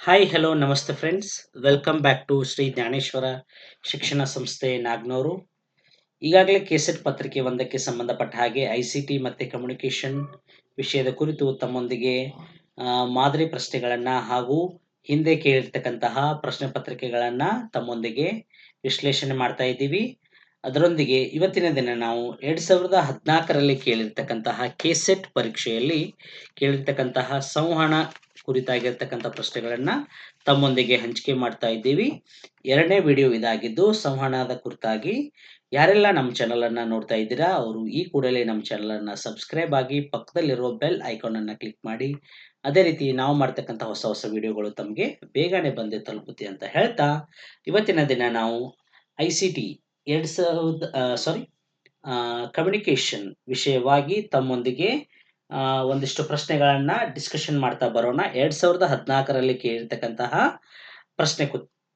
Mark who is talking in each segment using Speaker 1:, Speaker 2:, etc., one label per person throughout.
Speaker 1: Hi hello ನಮಸ್ತೆ friends. Welcome back to Shri Jnaneshwara Shikshana Samsthe Nagnur. ಈಗಾಗಲೇ KSET ಪತ್ರಿಕೆ ಒಂದಕ್ಕೆ ಸಂಬಂಧಪಟ್ಟ ಹಾಗೆ ಐಸಿಟಿ ಮತ್ತು ಕಮ್ಯುನಿಕೇಷನ್ ವಿಷಯದ ಕುರಿತು ತಮ್ಮೊಂದಿಗೆ ಮಾದರಿ ಪ್ರಶ್ನೆಗಳನ್ನು ಹಾಗೂ ಹಿಂದೆ ಕೇಳಿರ್ತಕ್ಕಂತಹ ಪ್ರಶ್ನೆ ಪತ್ರಿಕೆಗಳನ್ನು ತಮ್ಮೊಂದಿಗೆ ವಿಶ್ಲೇಷಣೆ ಮಾಡ್ತಾ ಇದ್ದೀವಿ. ಅದರೊಂದಿಗೆ ಇವತ್ತಿನ ದಿನ ನಾವು 2014ರಲ್ಲಿ ಕೇಳಿರ್ತಕ್ಕಂತಹ ಕೆಸೆಟ್ ಪರೀಕ್ಷೆಯಲ್ಲಿ ಕೇಳಿರ್ತಕ್ಕಂತಹ ಸಂವಹನ ಕುರಿತಾಗಿರ್ತಕ್ಕಂಥ ಪ್ರಶ್ನೆಗಳನ್ನು ತಮ್ಮೊಂದಿಗೆ ಹಂಚಿಕೆ ಮಾಡ್ತಾ ಇದ್ದೀವಿ. ಎರಡನೇ ವಿಡಿಯೋ ಇದಾಗಿದ್ದು ಸಂವಹನದ ಕುರಿತಾಗಿ. ಯಾರೆಲ್ಲ ನಮ್ಮ ಚಾನಲನ್ನು ನೋಡ್ತಾ ಇದ್ದೀರಾ ಅವರು ಈ ಕೂಡಲೇ ನಮ್ಮ ಚಾನಲನ್ನು ಸಬ್ಸ್ಕ್ರೈಬ್ ಆಗಿ ಪಕ್ಕದಲ್ಲಿರೋ ಬೆಲ್ ಐಕಾನನ್ನು ಕ್ಲಿಕ್ ಮಾಡಿ. ಅದೇ ರೀತಿ ನಾವು ಮಾಡ್ತಕ್ಕಂಥ ಹೊಸ ಹೊಸ ವಿಡಿಯೋಗಳು ತಮಗೆ ಬೇಗನೆ ಬಂದು ತಲುಪುತ್ತೆ ಅಂತ ಹೇಳ್ತಾ ಇವತ್ತಿನ ದಿನ ನಾವು ICT ಕಮ್ಯುನಿಕೇಷನ್ ವಿಷಯವಾಗಿ ತಮ್ಮೊಂದಿಗೆ ಒಂದಿಷ್ಟು ಪ್ರಶ್ನೆಗಳನ್ನು ಡಿಸ್ಕಷನ್ ಮಾಡ್ತಾ ಬರೋಣ. 2014ರಲ್ಲಿ ಕೇಳಿರ್ತಕ್ಕಂತಹ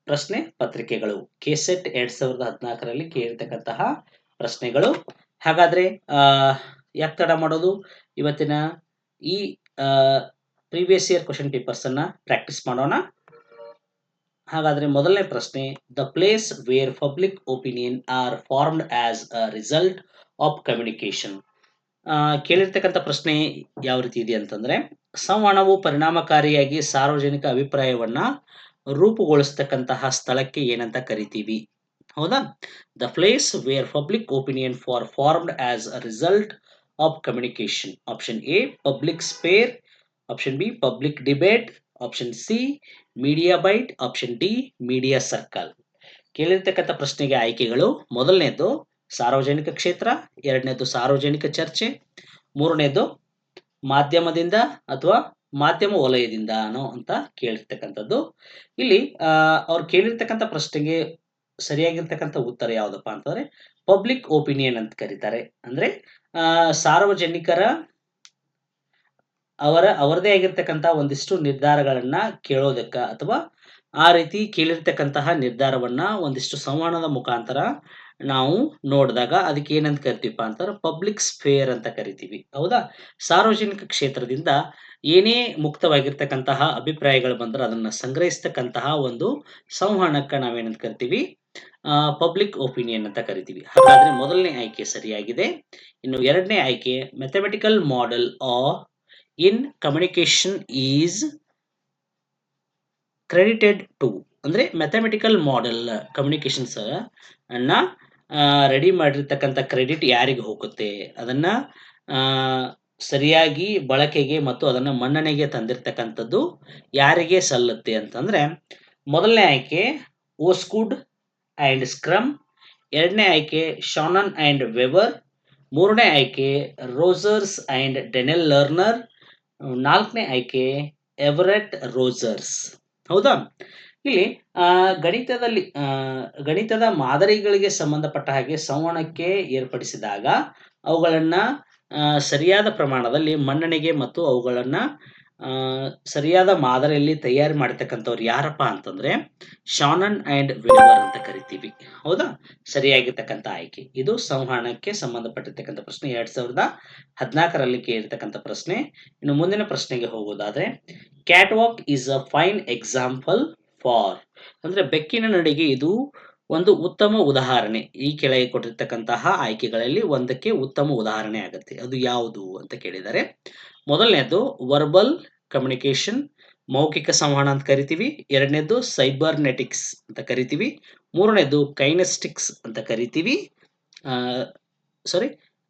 Speaker 1: ಪ್ರಶ್ನೆ ಪತ್ರಿಕೆಗಳು, ಕೆಸೆಟ್ 2014ರಲ್ಲಿ ಕೇಳಿರ್ತಕ್ಕಂತಹ ಪ್ರಶ್ನೆಗಳು. ಹಾಗಾದ್ರೆ ಯಾಕೆ ತಡ ಮಾಡೋದು, ಇವತ್ತಿನ ಈ ಪ್ರೀವಿಯಸ್ ಇಯರ್ ಕ್ವಶನ್ ಪೇಪರ್ಸ್ ಅನ್ನ ಪ್ರಾಕ್ಟೀಸ್ ಮಾಡೋಣ. ಹಾಗಾದ್ರೆ ಮೊದಲನೇ ಪ್ರಶ್ನೆ, the place where public opinion are formed as a result of communication. ಕೇಳಿರ್ತಕ್ಕಂಥ ಪ್ರಶ್ನೆ ಯಾವ ರೀತಿ ಇದೆ ಅಂತಂದ್ರೆ, ಸಂವಹನವು ಪರಿಣಾಮಕಾರಿಯಾಗಿ ಸಾರ್ವಜನಿಕ ಅಭಿಪ್ರಾಯವನ್ನ ರೂಪುಗೊಳಿಸ್ತಕ್ಕಂತಹ ಸ್ಥಳಕ್ಕೆ ಏನಂತ ಕರಿತೀವಿ? ಹೌದಾ? The place where public opinion formed as a result of communication. Option A public sphere, option B public debate, option C media bite, option D media circle. ಕೇಳಿರ್ತಕ್ಕಂಥ ಪ್ರಶ್ನೆಗೆ ಆಯ್ಕೆಗಳು: ಮೊದಲನೇದು ಸಾರ್ವಜನಿಕ ಕ್ಷೇತ್ರ, ಎರಡನೇದು ಸಾರ್ವಜನಿಕ ಚರ್ಚೆ, ಮೂರನೇದು ಮಾಧ್ಯಮದಿಂದ ಅಥವಾ ಮಾಧ್ಯಮ ವಲಯದಿಂದ ಅಂತ ಕೇಳಿರ್ತಕ್ಕಂಥದ್ದು. ಇಲ್ಲಿ ಅವ್ರು ಕೇಳಿರ್ತಕ್ಕಂಥ ಪ್ರಶ್ನೆಗೆ ಸರಿಯಾಗಿರ್ತಕ್ಕಂಥ ಉತ್ತರ ಯಾವುದಪ್ಪ ಅಂತಂದ್ರೆ ಪಬ್ಲಿಕ್ ಒಪಿನಿಯನ್ ಅಂತ ಕರೀತಾರೆ. ಅಂದ್ರೆ ಸಾರ್ವಜನಿಕರ ಅವರದೇ ಆಗಿರ್ತಕ್ಕಂಥ ಒಂದಿಷ್ಟು ನಿರ್ಧಾರಗಳನ್ನ ಕೇಳೋದಕ್ಕ ಅಥವಾ ಆ ರೀತಿ ಕೇಳಿರ್ತಕ್ಕಂತಹ ನಿರ್ಧಾರವನ್ನ ಒಂದಿಷ್ಟು ಸಂವಹನದ ಮುಖಾಂತರ ನಾವು ನೋಡಿದಾಗ ಅದಕ್ಕೆ ಏನಂತ ಕರಿತೀವಪ್ಪ ಅಂತಂದ್ರೆ ಪಬ್ಲಿಕ್ ಸ್ಫೇರ್ ಅಂತ ಕರಿತೀವಿ. ಹೌದಾ? ಸಾರ್ವಜನಿಕ ಕ್ಷೇತ್ರದಿಂದ ಏನೇ ಮುಕ್ತವಾಗಿರ್ತಕ್ಕಂತಹ ಅಭಿಪ್ರಾಯಗಳು ಬಂದ್ರೆ ಅದನ್ನ ಸಂಗ್ರಹಿಸ್ತಕ್ಕಂತಹ ಒಂದು ಸಂವಹನಕ್ಕೆ ನಾವೇನಂತ ಕರಿತೀವಿ? ಪಬ್ಲಿಕ್ ಒಪಿನಿಯನ್ ಅಂತ ಕರಿತೀವಿ. ಹಾಗಾದ್ರೆ ಮೊದಲನೇ ಆಯ್ಕೆ ಸರಿಯಾಗಿದೆ. ಇನ್ನು ಎರಡನೇ ಆಯ್ಕೆ, mathematical model in communication is credited to. ಅಂದ್ರೆ ಮ್ಯಾಥಮೆಟಿಕಲ್ ಮಾಡೆಲ್ ಕಮ್ಯುನಿಕೇಶನ್ಸ್ ಅನ್ನ ರೆಡಿ ಮಾಡಿರ್ತಕ್ಕಂಥ ಕ್ರೆಡಿಟ್ ಯಾರಿಗೆ ಹೋಗುತ್ತೆ, ಅದನ್ನ ಸರಿಯಾಗಿ ಬಳಕೆಗೆ ಮತ್ತು ಅದನ್ನ ಮನ್ನಣೆಗೆ ತಂದಿರ್ತಕ್ಕಂಥದ್ದು ಯಾರಿಗೆ ಸಲ್ಲುತ್ತೆ ಅಂತಂದ್ರೆ, ಮೊದಲನೇ ಆಯ್ಕೆ ಓಸ್ಕುಡ್ ಅಂಡ್ ಸ್ಕ್ರಮ್, ಎರಡನೇ ಆಯ್ಕೆ ಶಾನನ್ ಅಂಡ್ ವೆಬರ್, ಮೂರನೇ ಆಯ್ಕೆ ರೋಜರ್ಸ್ ಅಂಡ್ ಡೆನೆಲ್ ಲರ್ನರ್, ನಾಲ್ಕನೇ ಆಯ್ಕೆ ಎವರೆಟ್ ರೋಜರ್ಸ್. ಹೌದಾ? ಇಲ್ಲಿ ಗಣಿತದ ಮಾದರಿಗಳಿಗೆ ಸಂಬಂಧಪಟ್ಟ ಹಾಗೆ ಸಂವಹನಕ್ಕೆ ಏರ್ಪಡಿಸಿದಾಗ ಅವುಗಳನ್ನ ಸರಿಯಾದ ಪ್ರಮಾಣದಲ್ಲಿ ಮನ್ನಣೆಗೆ ಮತ್ತು ಅವುಗಳನ್ನ ಸರಿಯಾದ ಮಾದರಿಯಲ್ಲಿ ತಯಾರಿ ಮಾಡತಕ್ಕಂಥವ್ರು ಯಾರಪ್ಪ ಅಂತಂದ್ರೆ ಶಾನನ್ ಅಂಡ್ ವೆಬರ್ ಅಂತ ಕರಿತೀವಿ. ಹೌದಾ? ಸರಿಯಾಗಿರ್ತಕ್ಕಂಥ ಆಯ್ಕೆ. ಇದು ಸಂವಹನಕ್ಕೆ ಸಂಬಂಧಪಟ್ಟಿರ್ತಕ್ಕಂಥ ಪ್ರಶ್ನೆ, 2014ರಲ್ಲಿ ಕೇಳಿರ್ತಕ್ಕಂಥ ಪ್ರಶ್ನೆ. ಇನ್ನು ಮುಂದಿನ ಪ್ರಶ್ನೆಗೆ ಹೋಗೋದಾದ್ರೆ, cat walk is a fine example for. ಅಂದ್ರೆ ಬೆಕ್ಕಿನ ನಡಿಗೆ ಇದು ಒಂದು ಉತ್ತಮ ಉದಾಹರಣೆ. ಈ ಕೆಳಗೆ ಕೊಟ್ಟಿರ್ತಕ್ಕಂತಹ ಆಯ್ಕೆಗಳಲ್ಲಿ ಒಂದಕ್ಕೆ ಉತ್ತಮ ಉದಾಹರಣೆ ಆಗುತ್ತೆ. ಅದು ಯಾವುದು ಅಂತ ಕೇಳಿದರೆ, ಮೊದಲನೇದು ವರ್ಬಲ್ ಕಮ್ಯುನಿಕೇಶನ್, ಮೌಖಿಕ ಸಂವಹನ ಅಂತ ಕರಿತೀವಿ. ಎರಡನೇದು ಸೈಬರ್ನೆಟಿಕ್ಸ್ ಅಂತ ಕರಿತೀವಿ. ಮೂರನೇದು ಕೈನೆಸ್ಟಿಕ್ಸ್ ಅಂತ ಕರಿತೀವಿ.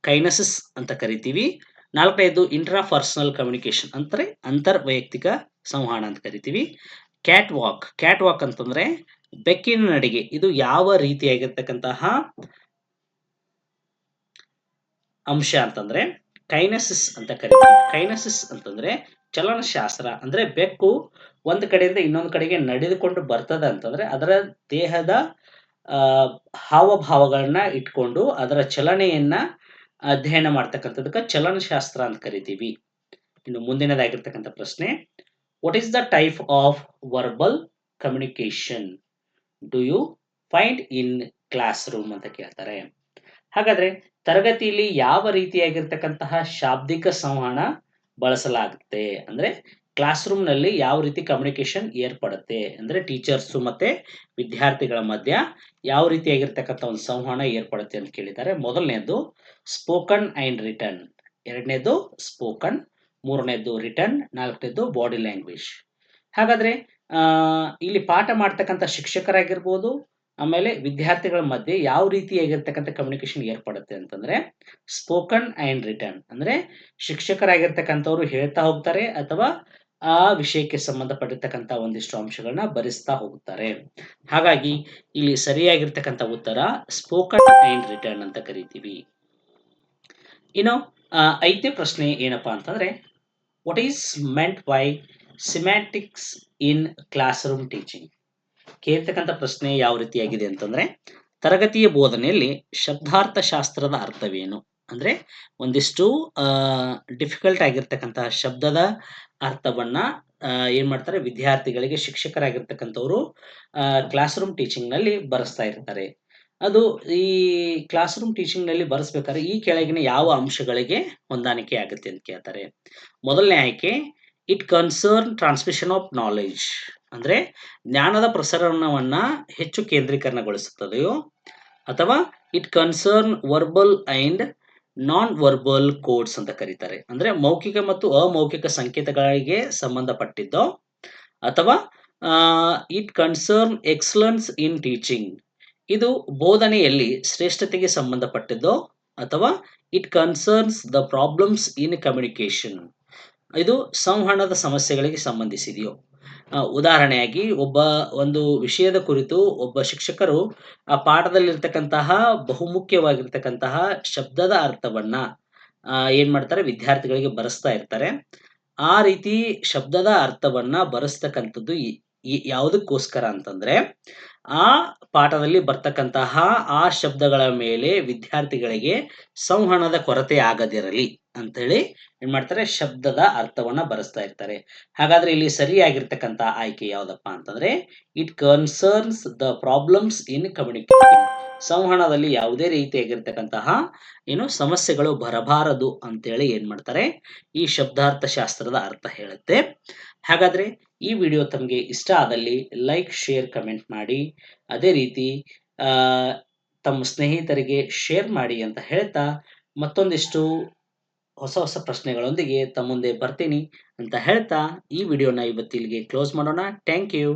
Speaker 1: ಕೈನಸಿಸ್ ಅಂತ ಕರಿತೀವಿ. ನಾಲ್ಕನೇದು ಇಂಟ್ರಾಪರ್ಸನಲ್ ಕಮ್ಯುನಿಕೇಶನ್ ಅಂದ್ರೆ ಅಂತರ್ ವೈಯಕ್ತಿಕ ಸಂವಹನ ಅಂತ ಕರಿತೀವಿ. ಕ್ಯಾಟ್ ವಾಕ್ ಅಂತಂದ್ರೆ ಬೆಕ್ಕಿನ ನಡಿಗೆ ಇದು ಯಾವ ರೀತಿಯಾಗಿರ್ತಕ್ಕಂತಹ ಅಂಶ ಅಂತಂದ್ರೆ ಕೈನಸಿಸ್ ಅಂತ ಕರಿತೀವಿ. ಕೈನಸಿಸ್ ಅಂತಂದ್ರೆ ಚಲನಶಾಸ್ತ್ರ. ಅಂದ್ರೆ ಬೆಕ್ಕು ಒಂದು ಕಡೆಯಿಂದ ಇನ್ನೊಂದು ಕಡೆಗೆ ನಡೆದುಕೊಂಡು ಬರ್ತದ ಅಂತಂದ್ರೆ ಅದರ ದೇಹದ ಹಾವಭಾವಗಳನ್ನ ಇಟ್ಕೊಂಡು ಅದರ ಚಲನೆಯನ್ನ ಅಧ್ಯಯನ ಮಾಡ್ತಕ್ಕಂಥದಕ್ಕೆ ಚಲನಶಾಸ್ತ್ರ ಅಂತ ಕರಿತೀವಿ. ಇನ್ನು ಮುಂದಿನದಾಗಿರ್ತಕ್ಕಂಥ ಪ್ರಶ್ನೆ, what is the type of verbal communication do you find in class room ಅಂತ ಕೇಳ್ತಾರೆ. ಹಾಗಾದ್ರೆ ತರಗತಿಯಲ್ಲಿ ಯಾವ ರೀತಿಯಾಗಿರ್ತಕ್ಕಂತಹ ಶಾಬ್ದಿಕ ಸಂವಹನ ಬಳಸಲಾಗುತ್ತೆ ಅಂದ್ರೆ ಕ್ಲಾಸ್ ರೂಮ್ನಲ್ಲಿ ಯಾವ ರೀತಿ ಕಮ್ಯುನಿಕೇಶನ್ ಏರ್ಪಡುತ್ತೆ ಅಂದರೆ ಟೀಚರ್ಸು ಮತ್ತೆ ವಿದ್ಯಾರ್ಥಿಗಳ ಮಧ್ಯ ಯಾವ ರೀತಿಯಾಗಿರ್ತಕ್ಕಂಥ ಒಂದು ಸಂವಹನ ಏರ್ಪಡುತ್ತೆ ಅಂತ ಕೇಳಿದ್ದಾರೆ. ಮೊದಲನೇದು ಸ್ಪೋಕನ್ ಆ್ಯಂಡ್ ರಿಟರ್ನ್, ಎರಡನೇದು ಸ್ಪೋಕನ್, ಮೂರನೇದು ರಿಟರ್ನ್, ನಾಲ್ಕನೇದು ಬಾಡಿ ಲ್ಯಾಂಗ್ವೇಜ್. ಹಾಗಾದ್ರೆ ಇಲ್ಲಿ ಪಾಠ ಮಾಡ್ತಕ್ಕಂಥ ಶಿಕ್ಷಕರಾಗಿರ್ಬೋದು, ಆಮೇಲೆ ವಿದ್ಯಾರ್ಥಿಗಳ ಮಧ್ಯೆ ಯಾವ ರೀತಿಯಾಗಿರ್ತಕ್ಕಂಥ ಕಮ್ಯುನಿಕೇಶನ್ ಏರ್ಪಡುತ್ತೆ ಅಂತಂದ್ರೆ ಸ್ಪೋಕನ್ ಆ್ಯಂಡ್ ರಿಟರ್ನ್ ಅಂದ್ರೆ ಶಿಕ್ಷಕರಾಗಿರ್ತಕ್ಕಂಥವ್ರು ಹೇಳ್ತಾ ಹೋಗ್ತಾರೆ ಅಥವಾ ಆ ವಿಷಯಕ್ಕೆ ಸಂಬಂಧಪಟ್ಟಿರ್ತಕ್ಕಂಥ ಒಂದಿಷ್ಟು ಅಂಶಗಳನ್ನ ಬರೆಸ್ತಾ ಹೋಗುತ್ತಾರೆ. ಹಾಗಾಗಿ ಇಲ್ಲಿ ಸರಿಯಾಗಿರ್ತಕ್ಕಂಥ ಉತ್ತರ ಸ್ಪೋಕನ್ ಆ್ಯಂಡ್ ರಿಟರ್ನ್ ಅಂತ ಕರಿತೀವಿ. ಇನ್ನು ಐದನೇ ಪ್ರಶ್ನೆ ಏನಪ್ಪಾ ಅಂತಂದ್ರೆ what is meant by semantics in class room teaching? ಕೇಳ್ತಕ್ಕಂಥ ಪ್ರಶ್ನೆ ಯಾವ ರೀತಿಯಾಗಿದೆ ಅಂತಂದ್ರೆ ತರಗತಿಯ ಬೋಧನೆಯಲ್ಲಿ ಶಬ್ದಾರ್ಥ ಶಾಸ್ತ್ರದ ಅರ್ಥವೇನು? ಅಂದ್ರೆ ಒಂದಿಷ್ಟು ಡಿಫಿಕಲ್ಟ್ ಆಗಿರ್ತಕ್ಕಂತಹ ಶಬ್ದದ ಅರ್ಥವನ್ನ ಏನ್ ಮಾಡ್ತಾರೆ ವಿದ್ಯಾರ್ಥಿಗಳಿಗೆ ಶಿಕ್ಷಕರಾಗಿರ್ತಕ್ಕಂಥವ್ರು ಕ್ಲಾಸ್ ರೂಮ್ ಟೀಚಿಂಗ್ ನಲ್ಲಿ ಬರೆಸ್ತಾ ಇರ್ತಾರೆ. ಅದು ಈ ಕ್ಲಾಸ್ ರೂಮ್ ಟೀಚಿಂಗ್ ನಲ್ಲಿ ಬರೆಸ್ಬೇಕಾದ್ರೆ ಈ ಕೆಳಗಿನ ಯಾವ ಅಂಶಗಳಿಗೆ ಹೊಂದಾಣಿಕೆ ಆಗುತ್ತೆ ಅಂತ ಕೇಳ್ತಾರೆ. ಮೊದಲನೇ ಆಯ್ಕೆ it concern transmission of knowledge ಅಂದ್ರೆ ಜ್ಞಾನದ ಪ್ರಸರಣವನ್ನ ಹೆಚ್ಚು ಕೇಂದ್ರೀಕರಣಗೊಳಿಸುತ್ತದೆಯೋ, ಅಥವಾ it concern verbal and non verbal codes ಅಂತ ಕರೀತಾರೆ ಅಂದ್ರೆ ಮೌಖಿಕ ಮತ್ತು ಅಮೌಖಿಕ ಸಂಕೇತಗಳಿಗೆ ಸಂಬಂಧಪಟ್ಟಿದ್ದೋ, ಅಥವಾ it concern excellence in teaching ಇದು ಬೋಧನೆಯಲ್ಲಿ ಶ್ರೇಷ್ಠತೆಗೆ ಸಂಬಂಧಪಟ್ಟಿದ್ದೋ, ಅಥವಾ it concerns the problems in communication ಇದು ಸಂವಹನದ ಸಮಸ್ಯೆಗಳಿಗೆ ಸಂಬಂಧಿಸಿದೆಯೋ. ಉದಾಹರಣೆಯಾಗಿ ಒಂದು ವಿಷಯದ ಕುರಿತು ಒಬ್ಬ ಶಿಕ್ಷಕರು ಆ ಪಾಠದಲ್ಲಿರ್ತಕ್ಕಂತಹ ಬಹುಮುಖ್ಯವಾಗಿರ್ತಕ್ಕಂತಹ ಶಬ್ದದ ಅರ್ಥವನ್ನ ಏನ್ ಮಾಡ್ತಾರೆ ವಿದ್ಯಾರ್ಥಿಗಳಿಗೆ ಬರೆಸ್ತಾ ಇರ್ತಾರೆ. ಆ ರೀತಿ ಶಬ್ದದ ಅರ್ಥವನ್ನ ಬರೆಸ್ತಕ್ಕಂಥದ್ದು ಯಾವುದಕ್ಕೋಸ್ಕರ ಅಂತಂದ್ರೆ ಆ ಪಾಠದಲ್ಲಿ ಬರ್ತಕ್ಕಂತಹ ಆ ಶಬ್ದಗಳ ಮೇಲೆ ವಿದ್ಯಾರ್ಥಿಗಳಿಗೆ ಸಂವಹನದ ಕೊರತೆ ಆಗದಿರಲಿ ಅಂತೇಳಿ ಏನ್ ಮಾಡ್ತಾರೆ ಶಬ್ದದ ಅರ್ಥವನ್ನ ಬರೆಸ್ತಾ ಇರ್ತಾರೆ. ಹಾಗಾದ್ರೆ ಇಲ್ಲಿ ಸರಿಯಾಗಿರ್ತಕ್ಕಂಥ ಆಯ್ಕೆ ಯಾವ್ದಪ್ಪ ಅಂತಂದ್ರೆ it concerns the problems in communication ಸಂವಹನದಲ್ಲಿ ಯಾವುದೇ ರೀತಿಯಾಗಿರ್ತಕ್ಕಂತಹ ಸಮಸ್ಯೆಗಳು ಬರಬಾರದು ಅಂತೇಳಿ ಏನ್ ಮಾಡ್ತಾರೆ ಈ ಶಬ್ದಾರ್ಥ ಶಾಸ್ತ್ರದ ಅರ್ಥ ಹೇಳುತ್ತೆ. ಹಾಗಾದ್ರೆ ಈ ವಿಡಿಯೋ ತಮಗೆ ಇಷ್ಟ ಆದಲ್ಲಿ ಲೈಕ್, ಶೇರ್, ಕಮೆಂಟ್ ಮಾಡಿ. ಅದೇ ರೀತಿ ತಮ್ಮ ಸ್ನೇಹಿತರಿಗೆ ಶೇರ್ ಮಾಡಿ ಅಂತ ಹೇಳ್ತಾ ಮತ್ತೊಂದಿಷ್ಟು ಹೊಸ ಪ್ರಶ್ನೆಗಳೊಂದಿಗೆ ತಮ್ಮ ಮುಂದೆ ಬರ್ತೀನಿ ಅಂತ ಹೇಳ್ತಾ ಈ ವಿಡಿಯೋನ ಇವತ್ತಿಲ್ಲಿಗೆ ಕ್ಲೋಸ್ ಮಾಡೋಣ. Thank you.